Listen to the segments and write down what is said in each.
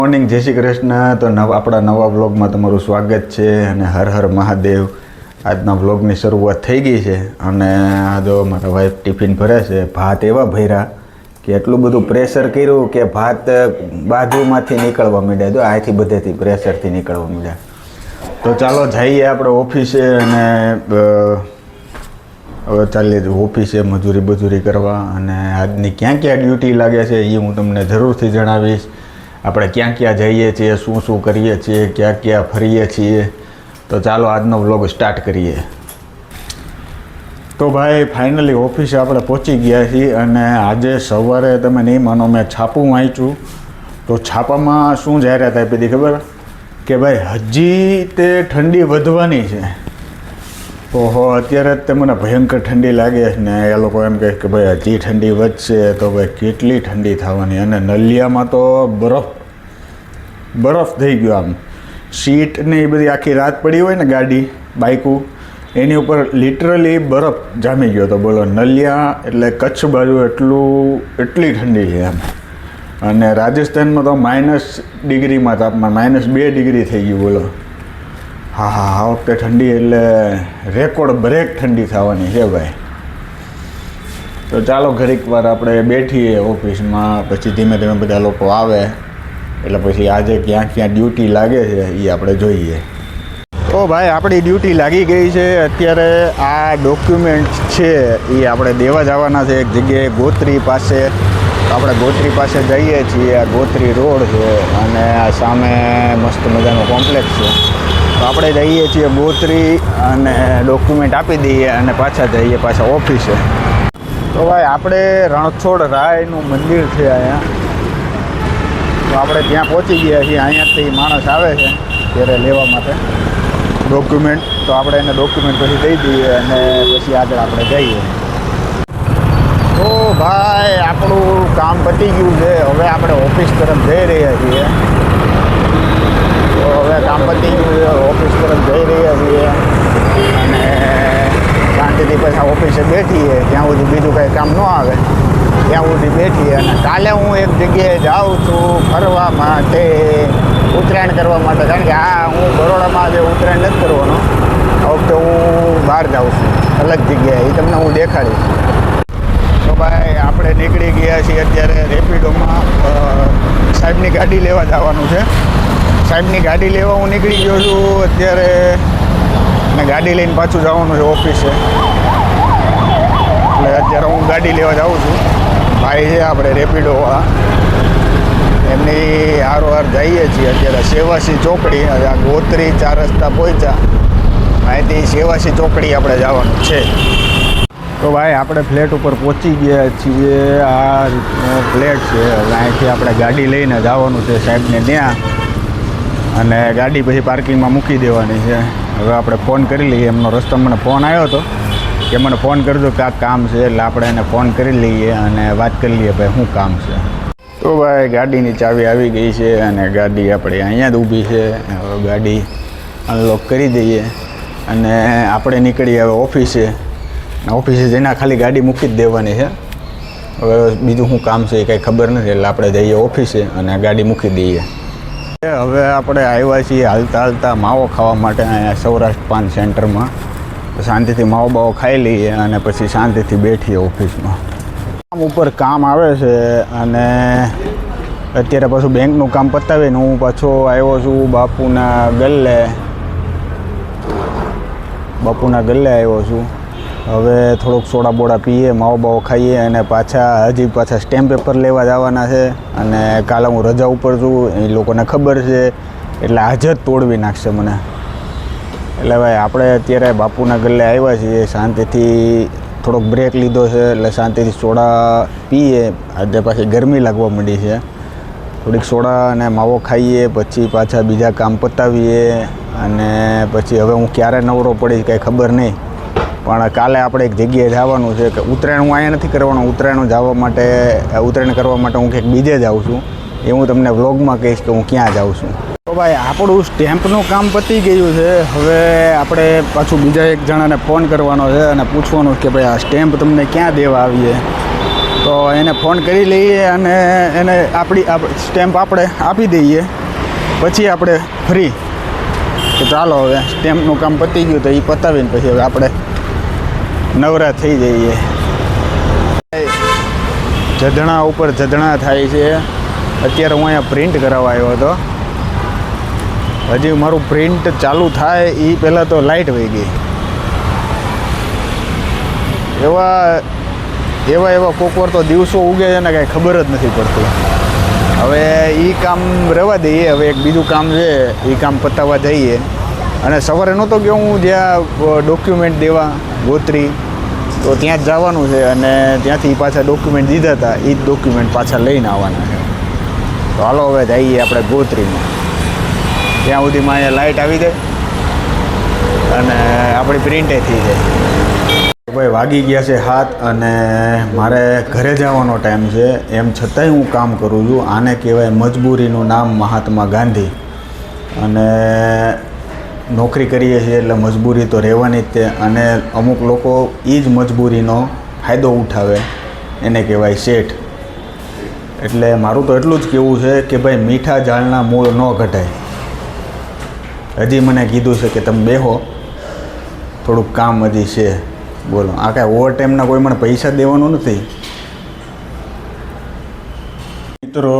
Morning, જય શ્રી કૃષ્ણ. તો આપણા નવા વ્લોગમાં તમારું સ્વાગત છે અને હર હર મહાદેવ. આજના વ્લોગની શરૂઆત થઈ ગઈ છે અને આ જો મારા વાઈફ ટિફિન ભરે છે. ભાત એવા ભર્યા કે એટલું બધું પ્રેશર કર્યું કે ભાત બાજુમાંથી નીકળવા માંડ્યા. જો અહીંથી બધેથી પ્રેશરથી નીકળવા માંડ્યા. તો ચાલો જઈએ આપણે ઓફિસે અને હવે ચાલીએ ઓફિસે મજૂરી કરવા. અને આજની ક્યાં ક્યાં ડ્યુટી લાગે છે એ હું તમને જરૂરથી જણાવીશ. આપણે ક્યાં ક્યાં જઈએ છીએ, શું શું કરીએ છીએ, ક્યાં ક્યાં ફરીએ છીએ. તો ચાલો આજનો વ્લોગ સ્ટાર્ટ કરીએ. તો ભાઈ ફાઇનલી ઓફિસે આપણે પહોંચી ગયા છીએ અને આજે સવારે તમે નહીં માનો મેં છાપું વાંચ્યું. તો છાપામાં શું જાહેરાત આપી હતી ખબર? કે ભાઈ હજી તે ઠંડી વધવાની છે. ઓહો, અત્યારે જ તે મને ભયંકર ઠંડી લાગે છે ને એ લોકો એમ કહે કે ભાઈ હજી ઠંડી વધશે. તો ભાઈ કેટલી ઠંડી થવાની. અને નલિયામાં તો બરફ થઈ ગયો. આમ સીટ ને એ બધી આખી રાત પડી હોય ને ગાડી બાઇકું એની ઉપર લિટરલી બરફ જામી ગયો. તો બોલો નલિયા એટલે કચ્છ બાજુ એટલી ઠંડી છે એમ. અને રાજસ્થાનમાં તો -2 તાપમાન, -2 ડિગ્રી થઈ ગયું. બોલો હા, આ વખતે ઠંડી એટલે રેકોર્ડ બ્રેક ઠંડી થવાની છે ભાઈ. તો ચાલો ઘડીક વાર આપણે બેઠીએ ઓફિસમાં, પછી ધીમે ધીમે બધા લોકો આવે એટલે પછી આજે ક્યાં ક્યાં ડ્યુટી લાગે છે એ આપણે જોઈએ. તો ભાઈ આપણી ડ્યુટી લાગી ગઈ છે. અત્યારે આ ડોક્યુમેન્ટ છે એ આપણે દેવા જવાના છે એક જગ્યાએ ગોત્રી પાસે. આપણે ગોત્રી પાસે જઈએ છીએ. આ ગોત્રી રોડ છે અને આ સામે મસ્ત મજાનો કોમ્પ્લેક્સ છે. તો આપણે જઈએ છીએ ગોત્રી અને ડોક્યુમેન્ટ આપી દઈએ અને પાછા ઓફિસે. તો ભાઈ આપણે રણછોડ રાયનું મંદિર છે અહીંયા. તો આપણે ત્યાં પહોંચી ગયા છીએ. અહીંયાથી માણસ આવે છે ત્યારે લેવા માટે ડોક્યુમેન્ટ. તો આપણે એને ડોક્યુમેન્ટ પછી દઈ દઈએ અને પછી આગળ આપણે જઈએ. તો ભાઈ આપણું કામ પતી ગયું છે. હવે આપણે ઓફિસ તરફ જઈ રહ્યા છીએ. તો હવે કામ પતી ગયું છે, ઓફિસ તરફ જઈ રહ્યા છીએ અને શાંતિથી પછી ઓફિસે બેઠીએ ત્યાં સુધી બીજું કંઈ કામ ન આવે ત્યાં સુધી બેઠીએ. અને કાલે હું એક જગ્યાએ જાઉં છું ફરવા માટે, ઉત્તરાયણ કરવા માટે. કારણ કે હું બરોડામાં જે ઉત્તરાયણ નથી કરવાનો, આ વખતે હું બહાર જાઉં છું અલગ જગ્યાએ. એ તમને હું દેખાડીશ. તો ભાઈ આપણે નીકળી ગયા છીએ અત્યારે રેપિડોમાં. સાહેબની ગાડી લેવા જવાનું છે. સાહેબની ગાડી લેવા હું નીકળી ગયો છું અત્યારે અને ગાડી લઈને પાછું જવાનું છે ઓફિસે. એટલે અત્યારે હું ગાડી લેવા જાઉં છું. ભાઈ છે આપણે રેપિડોવાળા, એમની હારોહાર જઈએ છીએ અત્યારે સેવાસી ચોકડી. હવે આ ગોત્રી 4 રસ્તા પહોંચ્યા, અહીંથી સેવાસી ચોકડી આપણે જવાનું છે. તો ભાઈ આપણે ફ્લેટ ઉપર પહોંચી ગયા છીએ. આ રીતનો ફ્લેટ છે. હવે અહીંથી આપણે ગાડી લઈને જવાનું છે સાહેબને ત્યાં અને ગાડી પછી પાર્કિંગમાં મૂકી દેવાની છે. હવે આપણે ફોન કરી લઈએ. એમનો રસ્તો મને ફોન આવ્યો હતો કે મને ફોન કરજો કાંક કામ છે. એટલે આપણે એને ફોન કરી લઈએ અને વાત કરી લઈએ ભાઈ શું કામ છે. તો ભાઈ ગાડીની ચાવી આવી ગઈ છે અને ગાડી આપણે અહીંયા જ ઊભી છે. હવે ગાડી અનલોક કરી દઈએ અને આપણે નીકળીએ હવે ઓફિસે. ઓફિસે જઈને ખાલી ગાડી મૂકી જ દેવાની છે. હવે બીજું શું કામ છે એ કાંઈ ખબર નથી. એટલે આપણે જઈએ ઓફિસે અને ગાડી મૂકી દઈએ. હવે આપણે આવ્યા છીએ હાલતા માવો ખાવા માટે અહીંયા સૌરાષ્ટ્ર પાન સેન્ટરમાં. શાંતિથી માવો બાવો ખાઈ લઈએ અને પછી શાંતિથી બેઠીએ ઓફિસમાં. કામ ઉપર કામ આવે છે અને અત્યારે પાછું બેંકનું કામ પતાવીને હું પાછો આવ્યો છું બાપુના ગલ્લે આવ્યો છું. હવે થોડુંક સોડા બોડા પીએ, માવો બાવો ખાઈએ અને પાછા સ્ટેમ્પ પેપર લેવા જવાના છે. અને કાલે હું રજા ઉપર છું, એ લોકોને ખબર છે એટલે આજે જ તોડવી નાખશે મને. એટલે ભાઈ આપણે અત્યારે બાપુના ગલ્લે આવ્યા છીએ. શાંતિથી થોડોક બ્રેક લીધો છે એટલે શાંતિથી સોડા પીએ. આજે પાછી ગરમી લાગવા માંડી છે. થોડીક સોડા અને માવો ખાઈએ, પછી પાછા બીજા કામ પતાવીએ અને પછી હવે હું ક્યારે નવરો પડીશ કાંઈ ખબર નહીં. પણ કાલે આપણે એક જગ્યાએ જવાનું છે કે ઉત્તરાયણ હું અહીંયા નથી કરવાનો. ઉત્તરાયણ કરવા માટે હું કંઈક બીજે જાઉં છું. એ હું તમને વ્લોગમાં કહીશ કે હું ક્યાં જાઉં છું. તો ભાઈ આપણું સ્ટેમ્પનું કામ પતી ગયું છે. હવે આપણે પાછું બીજા એક જણાને ફોન કરવાનો છે અને પૂછવાનું કે ભાઈ આ સ્ટેમ્પ તમને ક્યાં દેવા આવીએ. તો તો એને ફોન કરી લઈએ અને એને સ્ટેમ્પ આપણે આપી દઈએ, પછી આપણે ફ્રી. તો ચાલો હવે સ્ટેમ્પનું કામ પતી ગયું, તો એ પતાવીને પછી હવે આપણે નવરા થઈ જઈએ. જધણા ઉપર જધણા થાય છે. અત્યારે હું અહીંયા પ્રિન્ટ કરાવવા આવ્યો હતો. હજી મારું પ્રિન્ટ ચાલુ થાય એ પહેલાં તો લાઇટ વહી ગઈ. એવા કોક વાર તો દિવસો ઉગે છે ને કાંઈ ખબર જ નથી પડતી. હવે એ કામ રહેવા દઈએ, હવે એક બીજું કામ છે એ કામ પતાવવા જઈએ. અને સવારે નહોતો કે હું જ્યાં ડોક્યુમેન્ટ દેવા ગોત્રી, તો ત્યાં જ જવાનું છે અને ત્યાંથી પાછા ડોક્યુમેન્ટ દીધા હતા એ જ ડોક્યુમેન્ટ પાછા લઈને આવવાના છે. તો હાલો હવે જઈએ આપણે ગોત્રીમાં. ત્યાં સુધીમાં અહીંયા લાઇટ આવી જાય અને આપણી પ્રિન્ટે થઈ જાય. ભાઈ વાગી ગયા છે 7 અને મારે ઘરે જવાનો ટાઈમ છે. એમ છતાંય હું કામ કરું છું. આને કહેવાય મજબૂરીનું નામ મહાત્મા ગાંધી. અને નોકરી કરીએ છીએ એટલે મજબૂરી તો રહેવાની જ તે. અને અમુક લોકો એ જ મજબૂરીનો ફાયદો ઉઠાવે, એને કહેવાય શેઠ. એટલે મારું તો એટલું જ કહેવું છે કે ભાઈ મીઠા ઝાડના મૂળ ન ઘટાય. હજી મને કીધું છે કે તમે બેહો, થોડુંક કામ હજી છે. બોલો, આ કાંઈ ઓવર ટાઈમના કોઈ મને પૈસા દેવાનું નથી. મિત્રો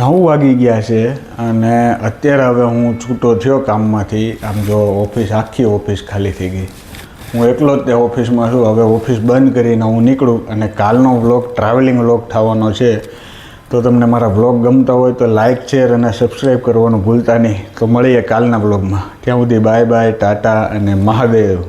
9 વાગી ગયા છે અને અત્યારે હવે હું છૂટો થયો કામમાંથી. આમ જો આખી ઓફિસ ખાલી થઈ ગઈ. હું એકલો જ તે ઓફિસમાં છું. હવે ઓફિસ બંધ કરીને હું નીકળું અને કાલનો વ્લોગ ટ્રાવેલિંગ વ્લોગ થવાનો છે. તો તમને મારા વ્લોગ ગમતા હોય તો લાઇક, શેર અને સબસ્ક્રાઈબ કરવાનું ભૂલતા નહીં. તો મળીએ કાલના વ્લોગમાં. ત્યાં સુધી બાય બાય, ટાટા અને મહાદેવ.